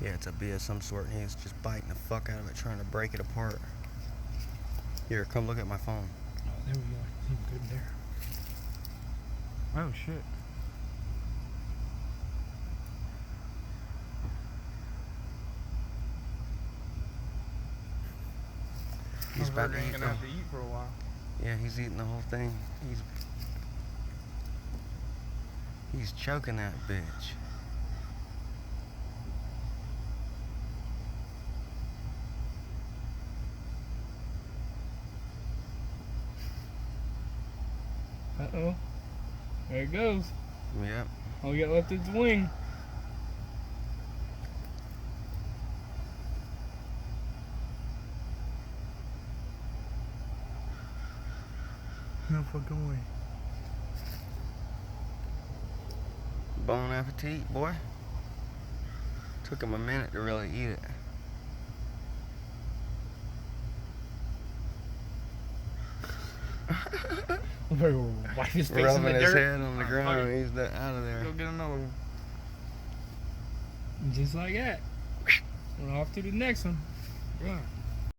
Yeah, it's a bee of some sort, and he's just biting the fuck out of it, trying to break it apart. Here, come look at my phone. Oh, there we go. He's good there. Oh, shit. He's about to eat gonna have to eat for a while. Yeah, he's eating the whole thing. He's choking that bitch. Uh-oh. There it goes. Yep. All we got left is the wing. No fucking way. Bon appetit, boy. Took him a minute to really eat it. Wipe his face Rubbing in the his dirt. head on the ground. He's out of there. Go get another one. Just like that. We're off to the next one. Yeah.